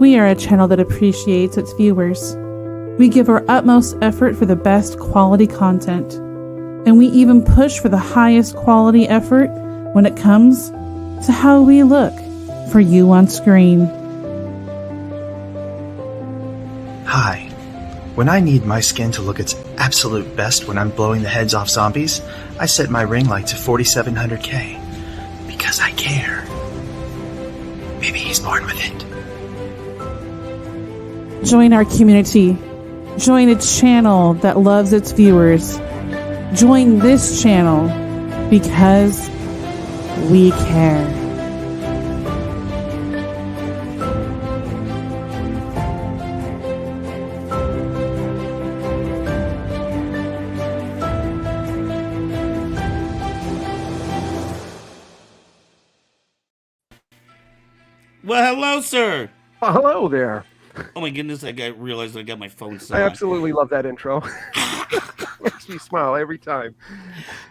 We are a channel that appreciates its viewers. We give our utmost effort for the best quality content, and we even push for the highest quality effort when it comes to how we look for you on screen. Hi. When I need my skin to look its absolute best when I'm blowing the heads off zombies, I set my ring light to 4700K. Because I care. Maybe he's born with it. Join our community. Join a channel that loves its viewers. Join this channel because we care. Well, hello, sir. Hello there. Oh my goodness, realized I got my phone silent. I absolutely love that intro. Makes me smile every time.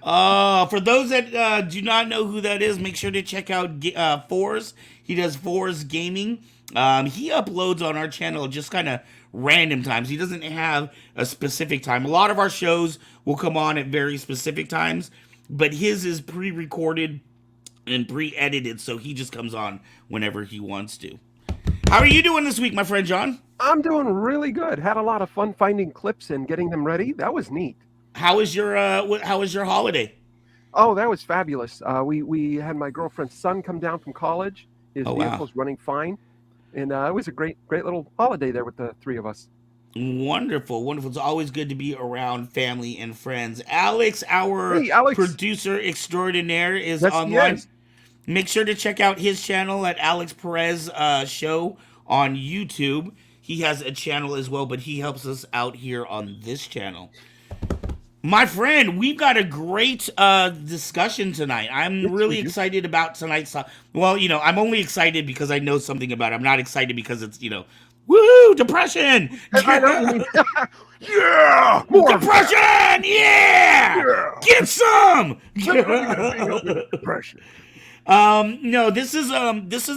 For those that do not know who that is, make sure to check out Fours. He does Fours Gaming. He uploads on our channel just kind of random times. He doesn't have a specific time. A lot of our shows will come on at very specific times, but his is pre-recorded and pre-edited, so he just comes on whenever he wants to. How are you doing this week, my friend John? I'm doing really good. Had a lot of fun finding clips and getting them ready. That was neat. How was your holiday? Oh, that was fabulous. We had my girlfriend's son come down from college. His vehicle's running fine, and it was a great little holiday there with the three of us. Wonderful, wonderful. It's always good to be around family and friends. Alex, our producer extraordinaire, is online. Yes. Make sure to check out his channel at Alex Perez Show on YouTube. He has a channel as well, but he helps us out here on this channel. My friend, we've got a great discussion tonight. I'm really excited about tonight's... Well, you know, I'm only excited because I know something about it. I'm not excited because it's, you know, woo, depression! Yeah! More depression! Yeah! Get some! Depression. No, this is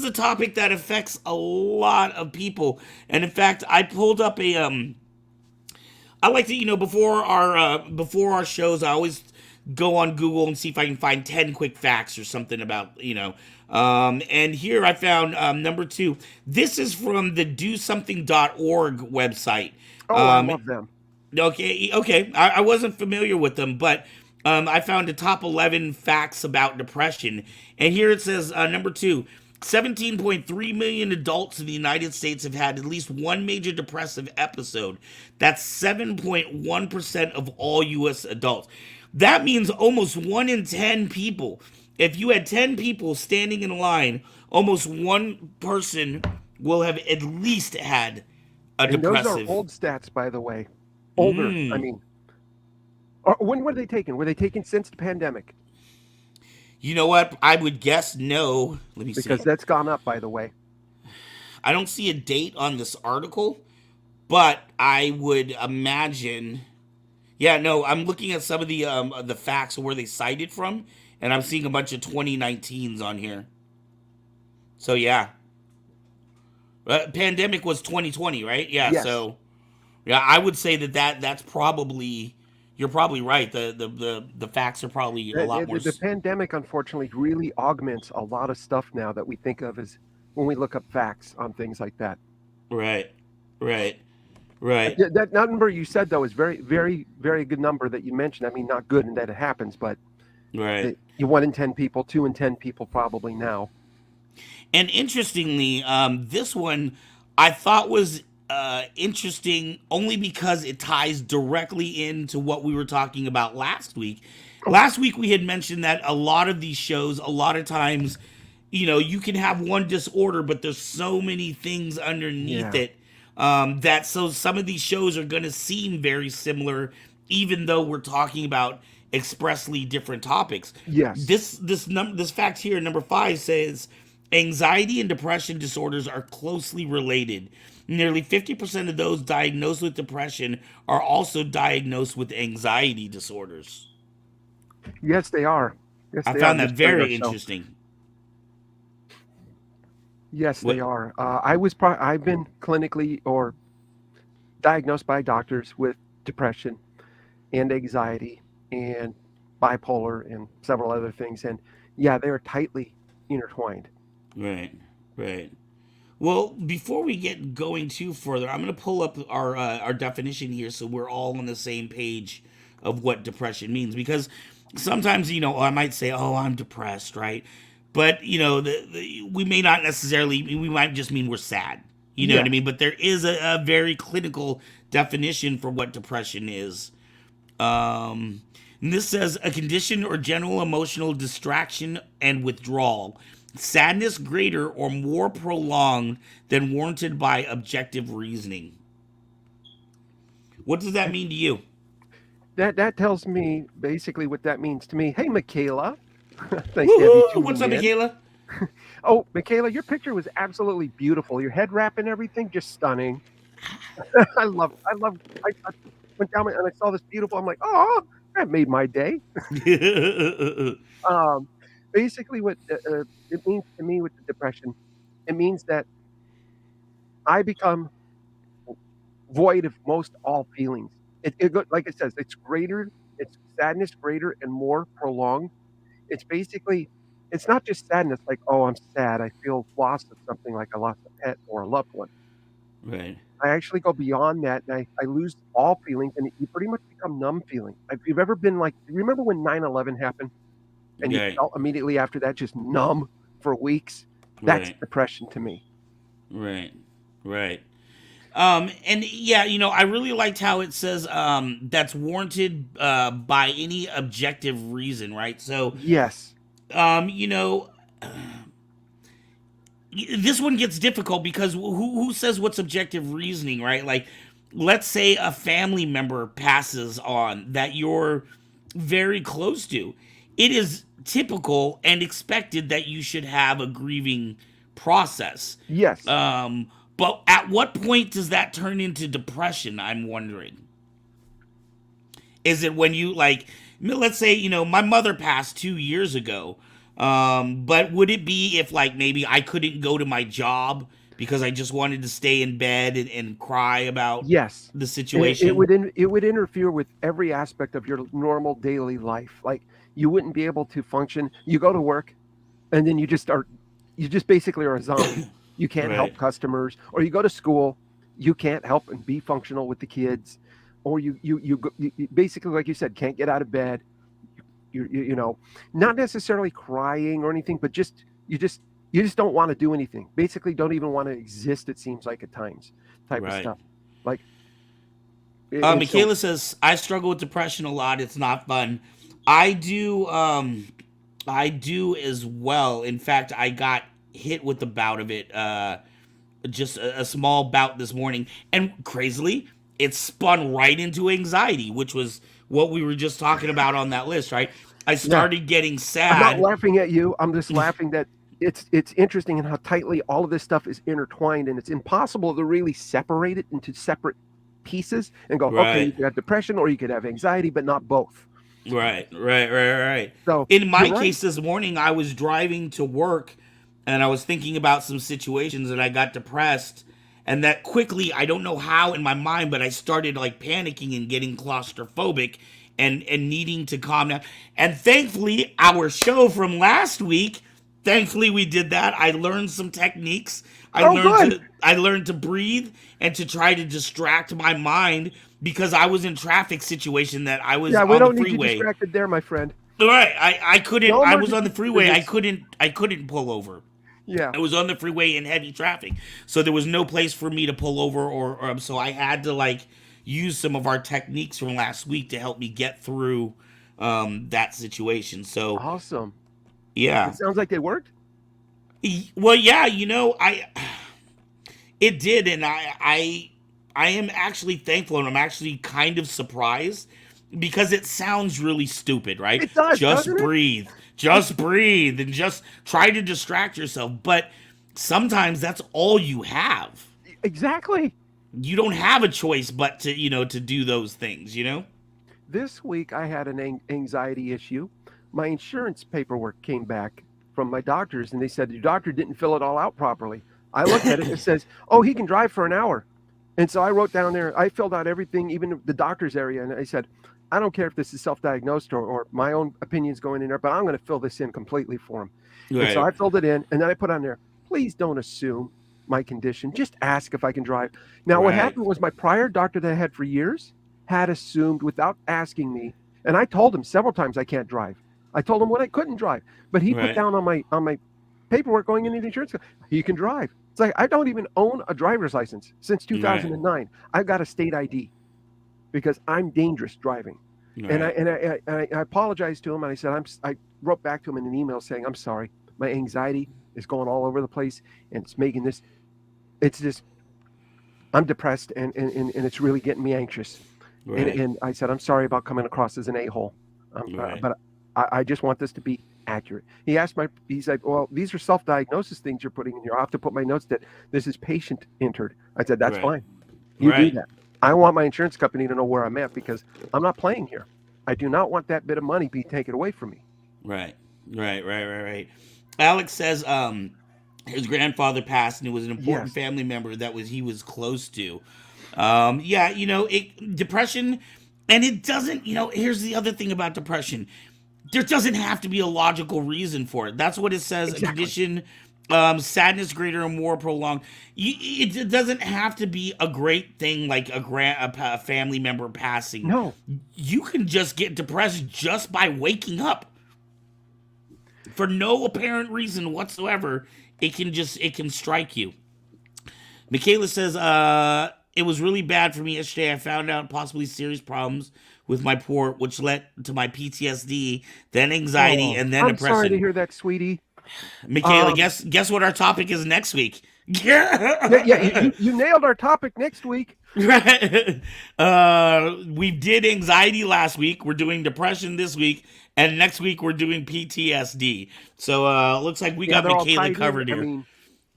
a topic that affects a lot of people. And in fact, I pulled up I like to, you know, before our shows, I always go on Google and see if I can find 10 quick facts or something about, you know, and here I found, number 2, this is from the DoSomething.org website. Oh, I love them. Okay. I wasn't familiar with them, but I found the top 11 facts about depression. And here it says, number 2, 17.3 million adults in the United States have had at least one major depressive episode. That's 7.1% of all U.S. adults. That means almost 1 in 10 people. If you had 10 people standing in a line, almost one person will have at least had a depressive. Those are old stats, by the way. Older, I mean. When were they taken? Were they taken since the pandemic? You know what? I would guess no. Let me see. Because that's gone up, by the way. I don't see a date on this article, but I would imagine. Yeah, no, I'm looking at some of the facts of where they cited from, and I'm seeing a bunch of 2019s on here. So yeah, pandemic was 2020, right? Yeah. Yes. So yeah, I would say that's probably. You're probably right. The facts are probably a lot more. The pandemic, unfortunately, really augments a lot of stuff now that we think of as when we look up facts on things like that. Right. That number you said, though, is very, very, very good number that you mentioned. I mean, not good in that it happens, but right. You 1 in 10 people, 2 in 10 people probably now. And interestingly, this one I thought was interesting only because it ties directly into what we were talking about last week. Last week we had mentioned that a lot of these shows, a lot of times, you know, you can have one disorder, but there's so many things underneath it that so some of these shows are going to seem very similar, even though we're talking about expressly different topics. Yes. This fact here, number 5, says anxiety and depression disorders are closely related. Nearly 50% of those diagnosed with depression are also diagnosed with anxiety disorders. Yes, they are. Yes, I found that very interesting. Yes, they are. I've been clinically or diagnosed by doctors with depression and anxiety and bipolar and several other things. And yeah, they are tightly intertwined. Right, right. Well, before we get going too further, I'm going to pull up our definition here so we're all on the same page of what depression means. Because sometimes, I might say, "Oh, I'm depressed," right? But we may not necessarily. We might just mean we're sad. You know what I mean? But there is a very clinical definition for what depression is. And this says a condition or general emotional distraction and withdrawal. Sadness greater or more prolonged than warranted by objective reasoning. What does that mean to you? That tells me basically what that means to me. Hey, Michaela. Thanks, Debbie. What's up, Michaela? Oh, Michaela, your picture was absolutely beautiful. Your head wrap and everything, just stunning. I went down and I saw this beautiful. I'm like, oh, that made my day. Basically, what it means to me with the depression, it means that I become void of most all feelings. Like it says, it's greater, it's sadness greater and more prolonged. It's basically, it's not just sadness like, oh, I'm sad. I feel loss of something like I lost a pet or a loved one. Right. I actually go beyond that and I lose all feelings and you pretty much become numb feeling. If you've ever been like, remember when 9/11 happened and you felt immediately after that just numb for weeks? That's depression to me. Right. Right. And yeah, I really liked how it says that's warranted by any objective reason, right? So yes, this one gets difficult because who says what's objective reasoning, right? Like, let's say a family member passes on that you're very close to. It is typical and expected that you should have a grieving process. Yes. But at what point does that turn into depression? I'm wondering. Is it when you let's say, my mother passed 2 years ago. But would it be if maybe I couldn't go to my job because I just wanted to stay in bed and cry about the situation? It would interfere with every aspect of your normal daily life. Like you wouldn't be able to function. You go to work and then you just basically are a zombie. You can't help customers, or you go to school, you can't help and be functional with the kids, or you basically, like you said, can't get out of bed. You not necessarily crying or anything, but you just don't want to do anything. Basically, don't even want to exist. It seems like at times, type of stuff. Like Michaela says, I struggle with depression a lot. It's not fun. I do as well. In fact, I got hit with the bout of it, just a small bout this morning, and crazily, it spun right into anxiety, which was what we were just talking about on that list, right? I started getting sad. I'm not laughing at you. I'm just laughing that it's interesting in how tightly all of this stuff is intertwined, and it's impossible to really separate it into separate pieces and go, okay, you could have depression or you could have anxiety, but not both. Right. So in my case this morning, I was driving to work and I was thinking about some situations and I got depressed. And that quickly, I don't know how in my mind, but I started panicking and getting claustrophobic and needing to calm down. And thankfully, our show from last week, we did that. I learned some techniques. I learned to breathe and to try to distract my mind because I was in traffic situation that I was on the freeway. We don't need you distracted there, my friend. All right, I couldn't. I was on the freeway. I couldn't pull over. Yeah, I was on the freeway in heavy traffic, so there was no place for me to pull over, or so I had to use some of our techniques from last week to help me get through that situation. So awesome. Yeah, it sounds like they worked. Well, yeah, it did, and I am actually thankful, and I'm actually kind of surprised because it sounds really stupid, right? It does. Just breathe. Just breathe and just try to distract yourself. But sometimes that's all you have. Exactly. You don't have a choice but to do those things, This week I had an anxiety issue. My insurance paperwork came back from my doctors, and they said, your doctor didn't fill it all out properly. I looked at it, it says, oh, he can drive for an hour. And so I wrote down there, I filled out everything, even the doctor's area, and I said, I don't care if this is self-diagnosed or my own opinions going in there, but I'm going to fill this in completely for him. Right. And so I filled it in, and then I put on there, please don't assume my condition. Just ask if I can drive. Now, what happened was my prior doctor that I had for years had assumed without asking me, and I told him several times I can't drive. I told him when I couldn't drive, but he put down on my paperwork going into the insurance company, he can drive. It's like, I don't even own a driver's license since 2009. Right. I've got a state ID because I'm dangerous driving. Right. And I apologized to him, and I said, I wrote back to him in an email saying, I'm sorry, my anxiety is going all over the place, and it's making this, it's just, I'm depressed, and it's really getting me anxious. Right. And I said, I'm sorry about coming across as an a-hole, but I just want this to be accurate. He's like, well, these are self-diagnosis things you're putting in here. I'll have to put my notes that this is patient entered. I said, that's fine. You do that. I want my insurance company to know where I'm at, because I'm not playing here. I do not want that bit of money be taken away from me. Right. Alex says his grandfather passed, and it was an important family member that he was close to. Depression, and it doesn't, here's the other thing about depression. There doesn't have to be a logical reason for it. That's what it says. Exactly. A condition, sadness greater and more prolonged. It doesn't have to be a great thing like a family member passing. No. You can just get depressed just by waking up. For no apparent reason whatsoever, it can strike you. Michaela says, it was really bad for me yesterday. I found out possibly serious problems with my port, which led to my PTSD, then anxiety, and then depression. I'm sorry to hear that, sweetie. Michaela, guess what our topic is next week? You nailed our topic next week. Right. We did anxiety last week. We're doing depression this week, and next week we're doing PTSD. So looks like we got Michaela covered here. I mean,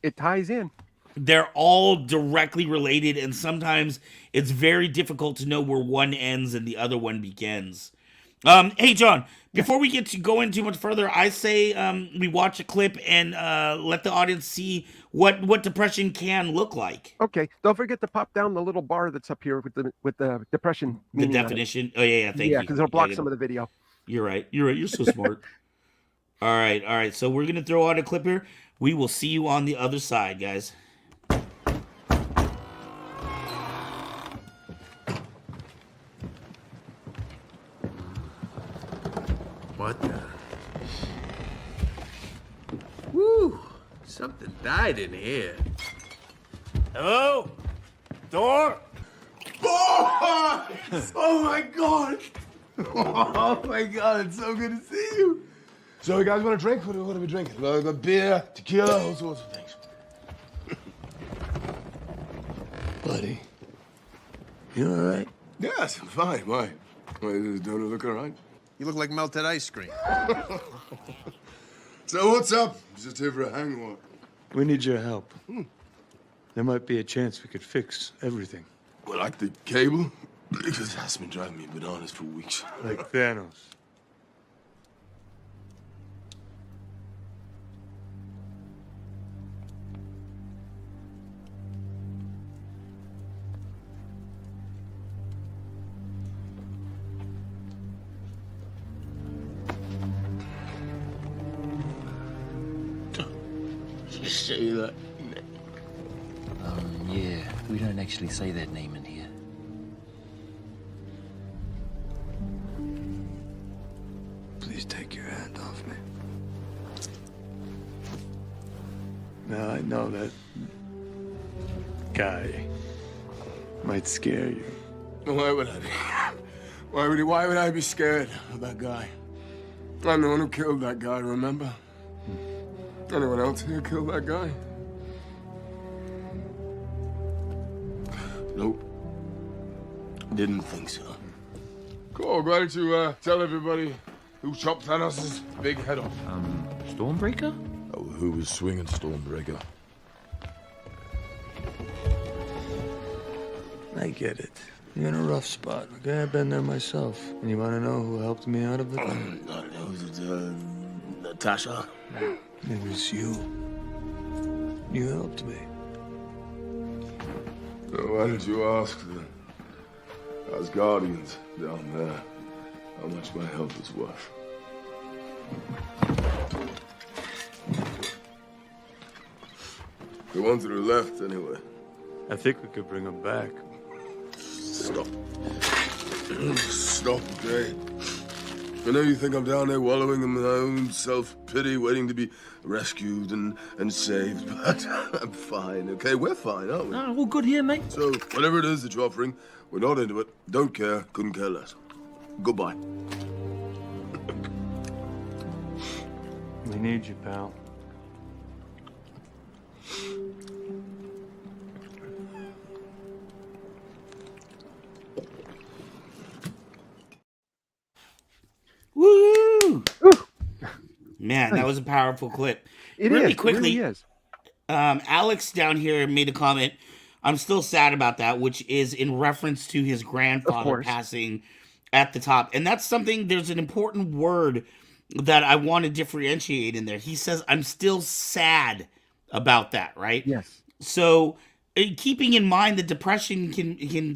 it ties in. They're all directly related, and sometimes it's very difficult to know where one ends and the other one begins. Hey, John, before we get to go in too much further, I say we watch a clip and let the audience see what depression can look like. Okay. Don't forget to pop down the little bar that's up here with the depression. The definition. Oh, yeah, thank you. Yeah, because it'll block some of the video. You're right. You're so smart. All right. So we're going to throw out a clip here. We will see you on the other side, guys. What the? Woo! Something died in here. Hello? Door? Boys! Oh my god! Oh my god, it's so good to see you. So you guys want a drink? What are we drinking? Well, got beer, tequila, all sorts of things. Buddy, you all right? Yes, I'm fine. Why? Don't it look all right? You look like melted ice cream. So what's up? Just here for a hangover. We need your help. There might be a chance we could fix everything. Well, like the cable? Because that's been driving me bananas for weeks. Like Thanos. Say that. Yeah, we don't actually say that name in here. Please take your hand off me. Now, I know that guy might scare you. Why would I be? Why would I be scared of that guy? I'm the one who killed that guy, remember? Anyone else here killed that guy? Nope. Didn't think so. Cool. Why don't you tell everybody who chopped Thanos' big head off? Stormbreaker? Oh, who was swinging Stormbreaker? I get it. You're in a rough spot. Okay, I've been there myself. And you want to know who helped me out of it? Natasha. It was you. You helped me. Why did you ask the Asgardians down there how much my help is worth? The ones that are left, anyway. I think we could bring them back. Stop. Stop, okay? I know you think I'm down there wallowing in my own self-pity, waiting to be rescued and saved, but I'm fine, okay? We're fine, aren't we? Oh, all good here, mate. So, whatever it is that you're offering, we're not into it. Don't care, couldn't care less. Goodbye. We need you, pal. Woo! Man, that was a powerful clip. It really is. quickly, It really is. Alex down here made a comment. I'm still sad about that, which is in reference to his grandfather passing at the top. And that's something, there's an important word that I want to differentiate in there. He says, I'm still sad about that, right? Yes. So keeping in mind that depression can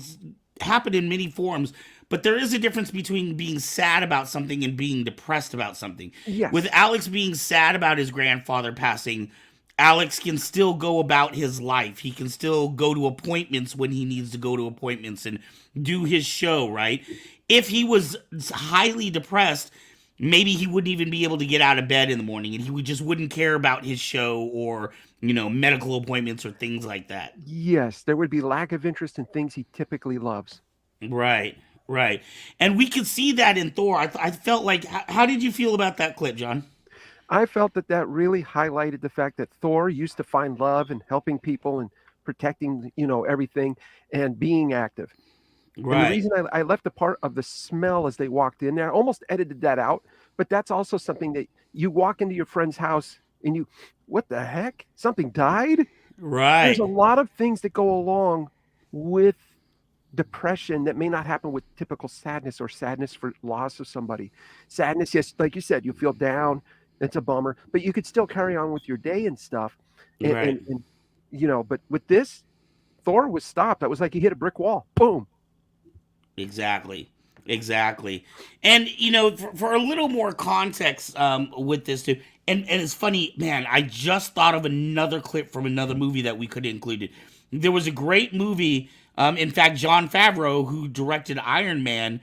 happen in many forms, but there is a difference between being sad about something and being depressed about something. Yes. With Alex being sad about his grandfather passing, Alex can still go about his life. He can still go to appointments when he needs to go to appointments and do his show, right? If he was highly depressed, maybe he wouldn't even be able to get out of bed in the morning, and he just wouldn't care about his show or, medical appointments or things like that. Yes, there would be lack of interest in things he typically loves. Right. And we could see that in Thor. I felt like, how did you feel about that clip, John? I felt that really highlighted the fact that Thor used to find love and helping people and protecting, everything and being active. Right. And the reason I left the part of the smell as they walked in there, I almost edited that out, but that's also something that you walk into your friend's house and what the heck? Something died? Right. There's a lot of things that go along with depression that may not happen with typical sadness or sadness for loss of somebody. Sadness, yes, like you said, you feel down. It's a bummer, but you could still carry on with your day and stuff. And but with this, Thor was stopped. That was like he hit a brick wall. Boom. Exactly. And, for a little more context with this too, and it's funny, man, I just thought of another clip from another movie that we could have included. There was a great movie, in fact, Jon Favreau, who directed Iron Man,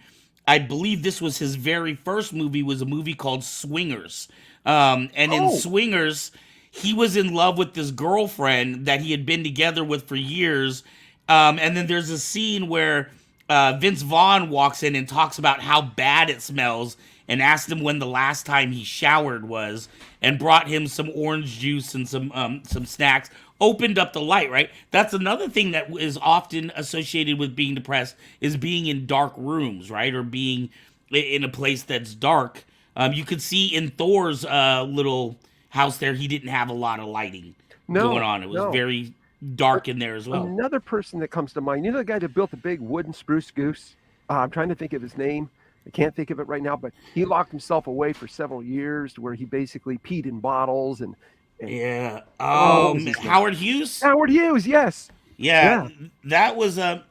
I believe this was his very first movie, was a movie called Swingers. In Swingers, he was in love with this girlfriend that he had been together with for years. And then there's a scene where Vince Vaughn walks in and talks about how bad it smells and asked him when the last time he showered was and brought him some orange juice and some snacks, opened up the light, right? That's another thing that is often associated with being depressed is being in dark rooms, right? Or being in a place that's dark. You could see in Thor's little house there, he didn't have a lot of lighting going on. It was very dark in there as well. Another person that comes to mind, the guy that built the big wooden spruce goose? I'm trying to think of his name. I can't think of it right now, but he locked himself away for several years to where he basically peed in bottles and yeah. Howard Hughes? Howard Hughes, yes. Yeah. That was that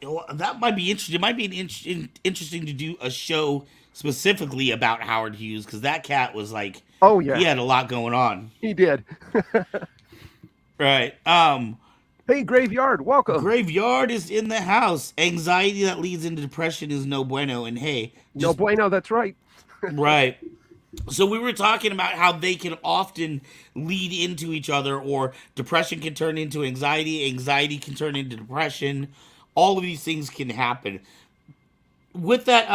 might be interesting. It might be interesting to do a show specifically about Howard Hughes, because that cat was like, oh yeah, he had a lot going on. He did. Right. Hey, Graveyard, welcome. Graveyard is in the house. Anxiety that leads into depression is no bueno. And hey, no bueno, that's right. Right. So we were talking about how they can often lead into each other, or depression can turn into anxiety. Anxiety can turn into depression. All of these things can happen. With that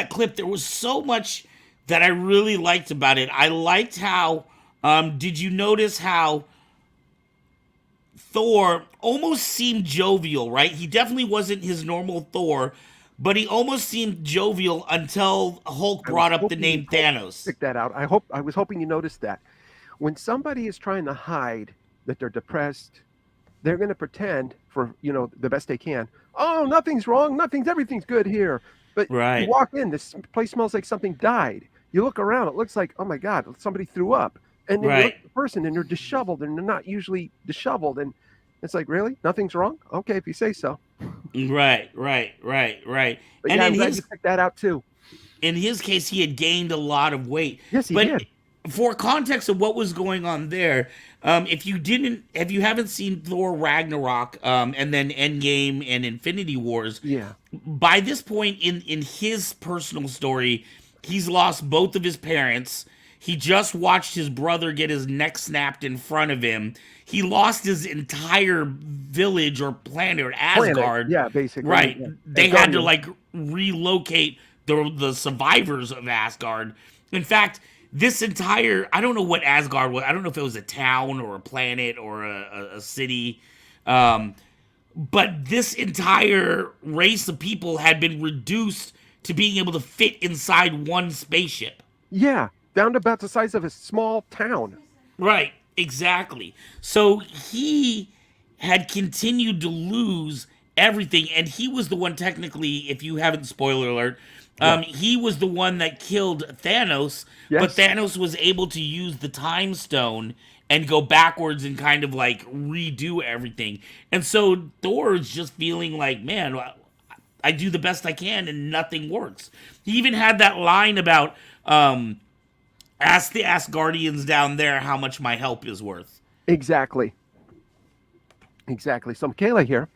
clip, there was so much that I really liked about it. I liked how, did you notice how Thor almost seemed jovial, right? He definitely wasn't his normal Thor, but he almost seemed jovial until Hulk brought up the name Thanos. Pick that out. I was hoping you noticed that. When somebody is trying to hide that they're depressed, they're going to pretend for, the best they can. Oh, nothing's wrong. Everything's good here. But you walk in, this place smells like something died. You look around, it looks like, oh my God, somebody threw up. And then you look at the person and they're disheveled and they're not usually disheveled. And it's like, really? Nothing's wrong? Okay, if you say so. Right. But And yeah, I'm glad you picked that out too. In his case, he had gained a lot of weight. Yes, he did. For context of what was going on there, if you haven't seen Thor Ragnarok, and then Endgame and Infinity Wars, by this point in his personal story, he's lost both of his parents. He just watched his brother get his neck snapped in front of him. He lost his entire village or planet, or Asgard. Yeah, basically. Right. Yeah. They had to like relocate the survivors of Asgard. In fact, this entire, I don't know what Asgard was. I don't know if it was a town or a planet or a city. But this entire race of people had been reduced to being able to fit inside one spaceship. Yeah, down to about the size of a small town. Right, exactly. So he had continued to lose everything, and he was the one, technically, if you haven't, spoiler alert, he was the one that killed Thanos, but Thanos was able to use the Time Stone and go backwards and kind of like redo everything. And so Thor is just feeling like, man, I do the best I can and nothing works. He even had that line about, ask the Asgardians down there how much my help is worth. Exactly. So Michaela here,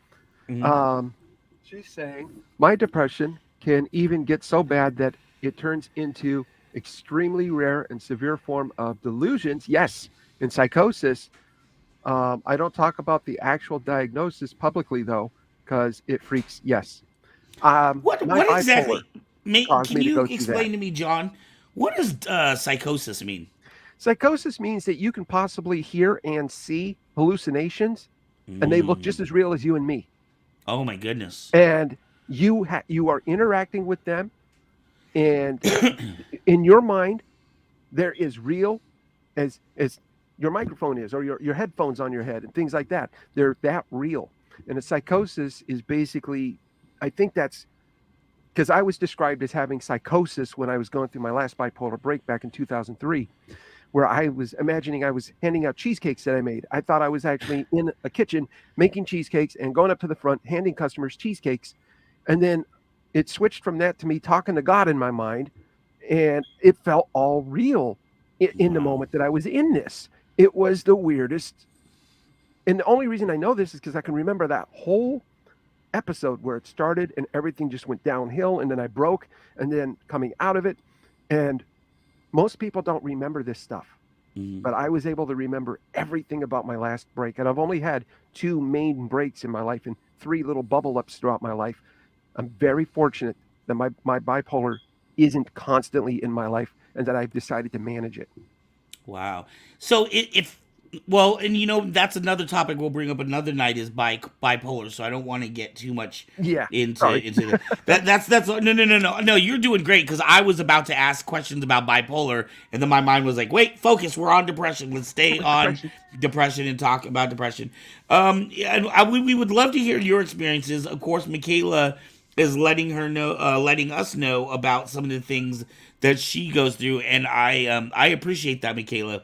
she's saying, my depression can even get so bad that it turns into extremely rare and severe form of delusions. Yes, in psychosis. I don't talk about the actual diagnosis publicly, though, because it freaks. Yes. What exactly? Can you explain to me, John? What does psychosis mean? Psychosis means that you can possibly hear and see hallucinations, and they look just as real as you and me. Oh my goodness! And you are interacting with them, and in your mind, there is real as your microphone is, or your headphones on your head, and things like that. They're that real. And a psychosis is basically, I think that's because I was described as having psychosis when I was going through my last bipolar break back in 2003, where I was imagining I was handing out cheesecakes that I made. I thought I was actually in a kitchen making cheesecakes and going up to the front, handing customers cheesecakes. And then it switched from that to me talking to God in my mind. And it felt all real in the moment that I was in this. It was the weirdest. And the only reason I know this is because I can remember that whole episode where it started and everything just went downhill, and then I broke, and then coming out of it. And most people don't remember this stuff, but I was able to remember everything about my last break. And I've only had 2 main breaks in my life and 3 little bubble ups throughout my life. I'm very fortunate that my bipolar isn't constantly in my life, and that I've decided to manage it. Wow. So and that's another topic we'll bring up another night, is bipolar. So I don't want to get too much into that. That's no. You're doing great, because I was about to ask questions about bipolar, and then my mind was like, wait, focus. We're on depression. Let's stay on depression and talk about depression. We would love to hear your experiences. Of course, Michaela is letting us know about some of the things that she goes through, and I appreciate that, Michaela.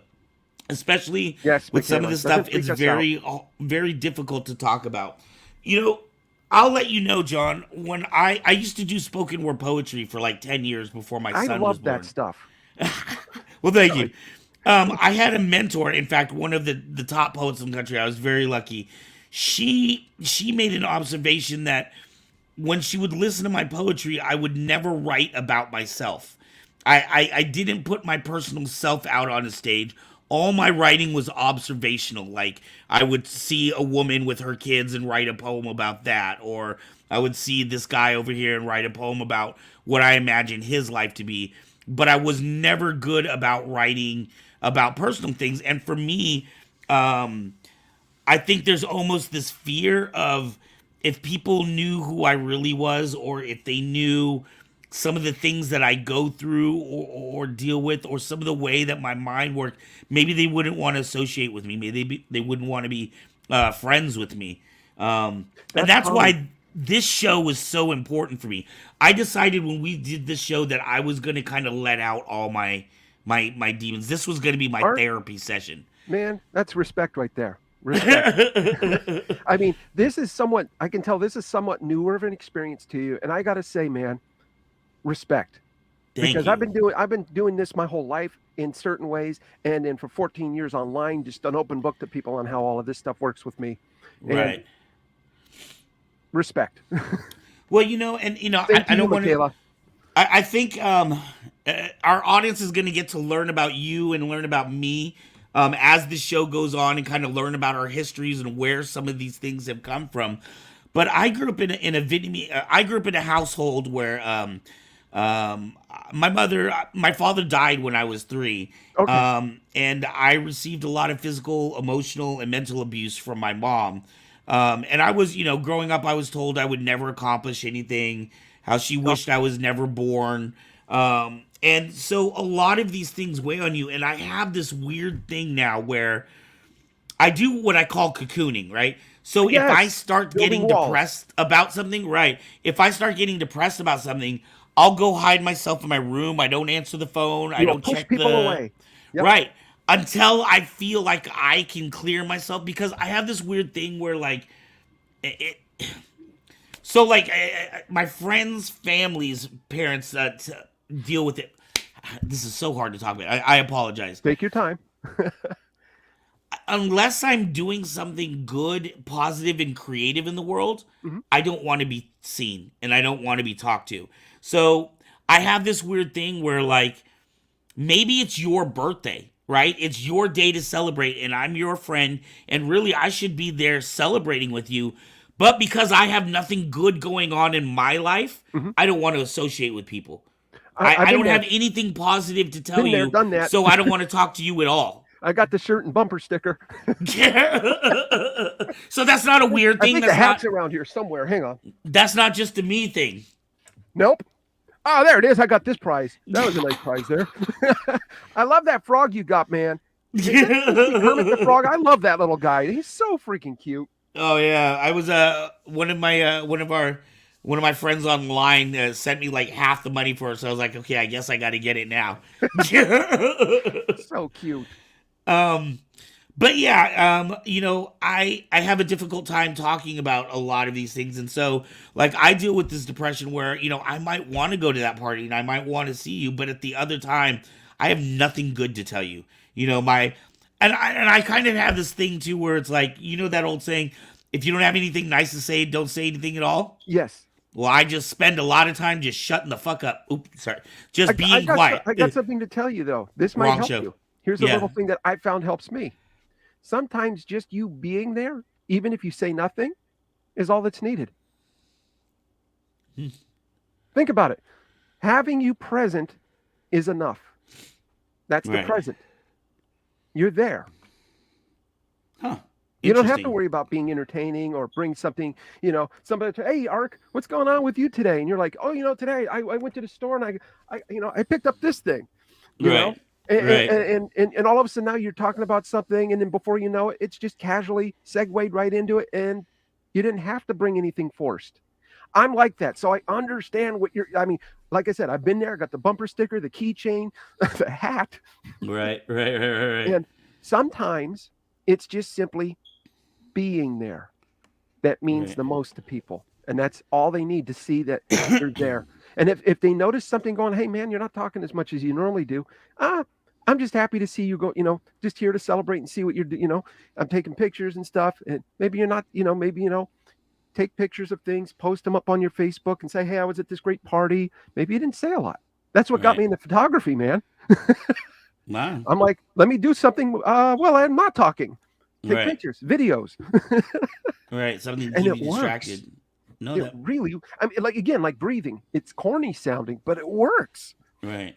Especially with some of the stuff, it's very difficult to talk about. I'll let you know, John, when I used to do spoken word poetry for like 10 years before my son was born. I love that stuff. Well, thank you. I had a mentor, in fact, one of the top poets in the country. I was very lucky. She made an observation that when she would listen to my poetry, I would never write about myself. I didn't put my personal self out on a stage. All my writing was observational. Like, I would see a woman with her kids and write a poem about that. Or I would see this guy over here and write a poem about what I imagine his life to be. But I was never good about writing about personal things. And for me, I think there's almost this fear of, if people knew who I really was, or if they knew some of the things that I go through or deal with, or some of the way that my mind worked, maybe they wouldn't want to associate with me. Maybe they wouldn't want to be friends with me. And that's why this show was so important for me. I decided when we did this show that I was going to kind of let out all my demons. This was going to be my therapy session. Man, that's respect right there. Respect. I mean, I can tell this is somewhat newer of an experience to you. And I got to say, man, respect. Because I've been doing this my whole life in certain ways. And then for 14 years online, just an open book to people on how all of this stuff works with me. Right. And respect. Well, I don't want to. I think our audience is going to get to learn about you and learn about me as the show goes on, and kind of learn about our histories and where some of these things have come from. But I grew up in a household where my father died when I was 3. Okay. And I received a lot of physical, emotional, and mental abuse from my mom. And I was, growing up, I was told I would never accomplish anything, how she wished I was never born. And so a lot of these things weigh on you. And I have this weird thing now where I do what I call cocooning, right? So if I start getting depressed about something, right? If I start getting depressed about something, I'll go hide myself in my room. I don't answer the phone. I don't check people away. Yep. Right. Until I feel like I can clear myself, because I have this weird thing where my friends' families, parents deal with it. This is so hard to talk about. I apologize. Take your time. Unless I'm doing something good, positive, and creative in the world, I don't want to be seen and I don't want to be talked to. So I have this weird thing where maybe it's your birthday, right? It's your day to celebrate, and I'm your friend, and really I should be there celebrating with you. But because I have nothing good going on in my life, I don't want to associate with people. I don't have anything positive to tell you, so I don't want to talk to you at all. I got the shirt and bumper sticker. So that's not a weird thing. I think the hat's around here somewhere. Hang on. That's not just a me thing. Nope. Oh, there it is. I got this prize. That was a nice prize there. I love that frog you got, man. Kermit the Frog. I love that little guy. He's so freaking cute. Oh yeah, I was one of my friends online sent me half the money for it, so I was like, okay, I guess I got to get it now. So cute. But yeah, I have a difficult time talking about a lot of these things. And so I deal with this depression where, I might want to go to that party and I might want to see you, but at the other time, I have nothing good to tell you. And I kind of have this thing too, where it's that old saying, if you don't have anything nice to say, don't say anything at all. Yes. Well, I just spend a lot of time just shutting the fuck up. Oops, sorry. Just being quiet. I got something to tell you though. This might help you. Here's a little thing that I found helps me. Sometimes just you being there, even if you say nothing, is all that's needed. Think about it. Having you present is enough. That's the present. You're there. Huh. You don't have to worry about being entertaining or bring something, somebody, hey, Ark, what's going on with you today? And you're like, oh, today I went to the store and I picked up this thing, you know? And all of a sudden now you're talking about something, and then before you know it, it's just casually segued right into it, and you didn't have to bring anything forced. I'm like that, so I understand what like I said, I've been there. I got the bumper sticker, the keychain, the hat. Right. And sometimes it's just simply being there that means the most to people, and that's all they need to see that you're there. And if they notice something going, hey man, you're not talking as much as you normally do. I'm just happy to see you go, just here to celebrate and see what you're doing. I'm taking pictures and stuff. And maybe you're not, take pictures of things, post them up on your Facebook and say, hey, I was at this great party. Maybe you didn't say a lot. That's what got me into photography, man. Wow. I'm like, let me do something. Well, I'm not talking. Take pictures, videos. Right. Something to keep you distracted. Works. No, it really, like breathing. It's corny sounding, but it works. Right.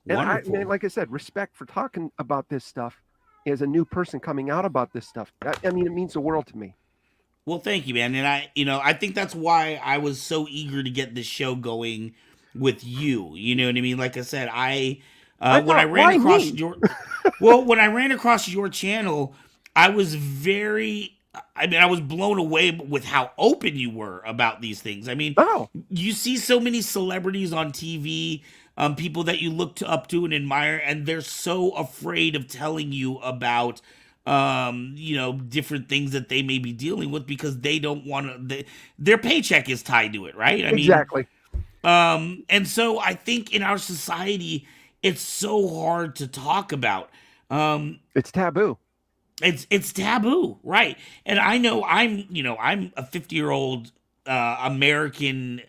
And like I said, respect for talking about this stuff as a new person coming out about this stuff. It means the world to me. Well, thank you, man. And I think that's why I was so eager to get this show going with you. You know what I mean? Like I said, when I ran across your channel, I was very I mean, I was blown away with how open you were about these things. I mean, you see so many celebrities on TV, people that you look up to and admire, and they're so afraid of telling you about, different things that they may be dealing with because they don't want to. Their paycheck is tied to it, right? I Exactly. And so I think in our society, it's so hard to talk about. It's taboo. It's taboo, right? And I know I'm a 50-year-old American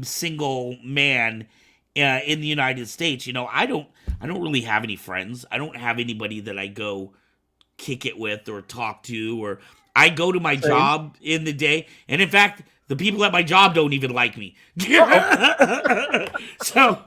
single man in the United States. I don't really have any friends. I don't have anybody that I go kick it with or talk to, or I go to my job in the day, and in fact, the people at my job don't even like me. So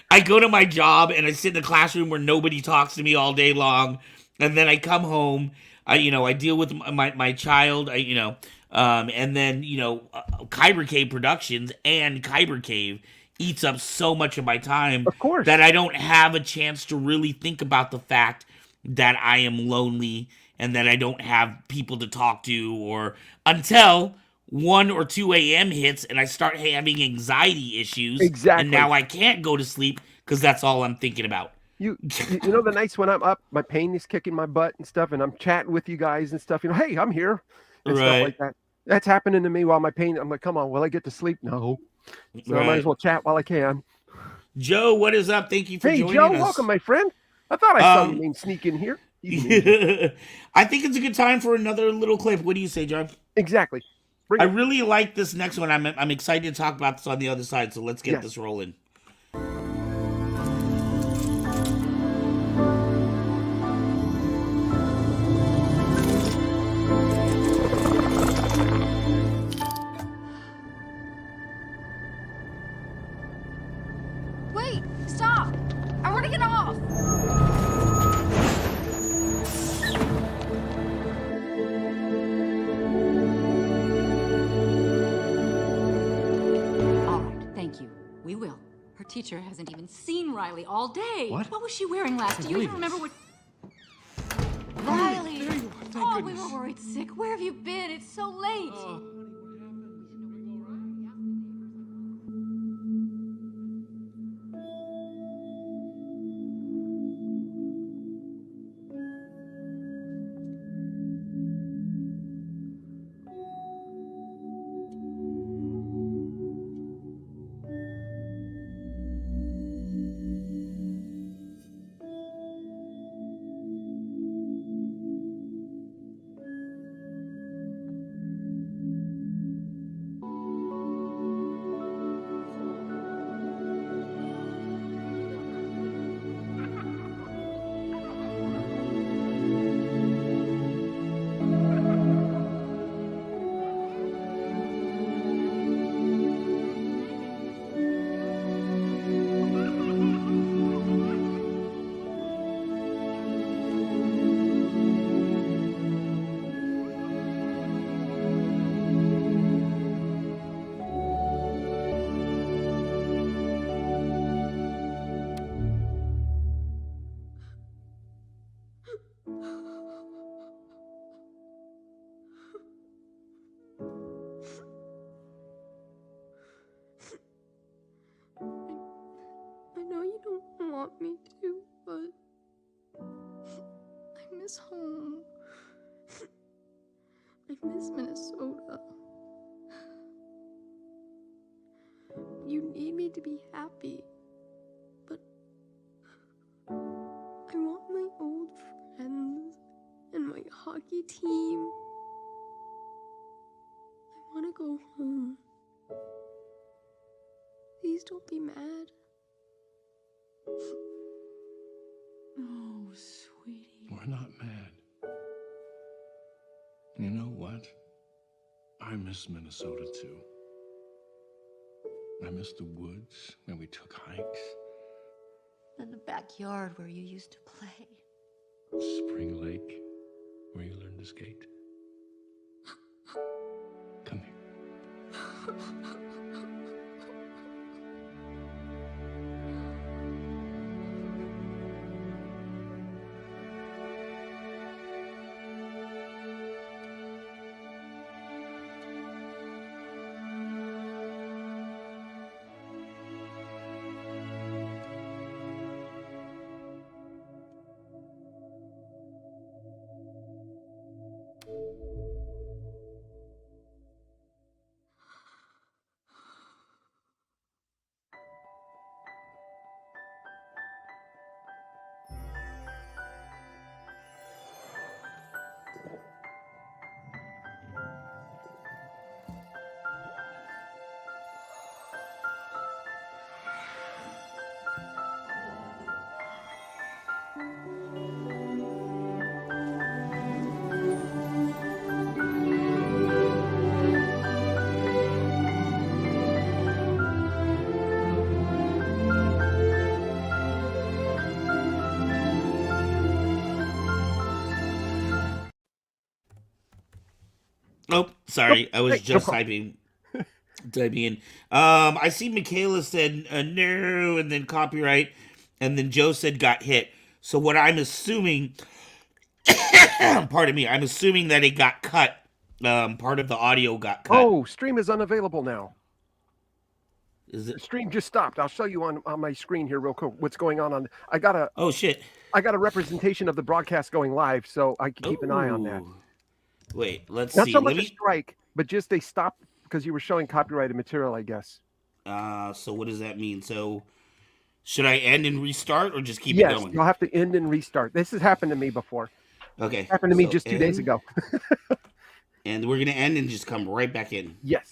I go to my job and I sit in a classroom where nobody talks to me all day long. And then I come home, I deal with my child, and then, Kyber Cave Productions and Kyber Cave eats up so much of my time, of course, that I don't have a chance to really think about the fact that I am lonely and that I don't have people to talk to, or until 1 or 2 a.m. hits and I start having anxiety issues. Exactly. And now I can't go to sleep because that's all I'm thinking about. You know, the nights when I'm up, my pain is kicking my butt and stuff, and I'm chatting with you guys and stuff. Hey, I'm here, and stuff like that. That's happening to me while my pain. I'm like, come on, will I get to sleep? No. So I might as well chat while I can. Joe, what is up? Thank you for joining us. Hey, Joe, welcome, my friend. I thought I saw your name sneak in here. I think it's a good time for another little clip. What do you say, John? Exactly. I really like this next one. I'm excited to talk about this on the other side. So let's get this rolling. Wait! Stop! I want to get off! We will. Her teacher hasn't even seen Riley all day. What was she wearing last? Do you even remember what... Riley! Oh, we were worried sick. Where have you been? It's so late. Want me to, but I miss home. I miss Minnesota. You need me to be happy, but I want my old friends and my hockey team. I want to go home. Please don't be mad. Oh, sweetie. We're not mad. You know what? I miss Minnesota too. I miss the woods where we took hikes. And the backyard where you used to play. Spring Lake where you learned to skate. Come here. Nope. Sorry, I was Hey, just no typing in. I see Michaela said no, and then copyright, and then Joe said got hit. So what I'm assuming, pardon me, I'm assuming that it got cut. Part of the audio got cut. Oh, stream is unavailable now. Is it? The stream just stopped. I'll show you on my screen here real quick what's going on. I got a. Oh shit. I got a representation of the broadcast going live, so I can keep an eye on that. Wait, let's Not see. so much a strike, but just they stopped because you were showing copyrighted material, I guess. So what does that mean? So should I end and restart or just keep it Yes, going? you'll have to end and restart. This has happened to me before. Okay. It happened to me so just 2 days ago. And we're gonna end and just come right back in. Yes.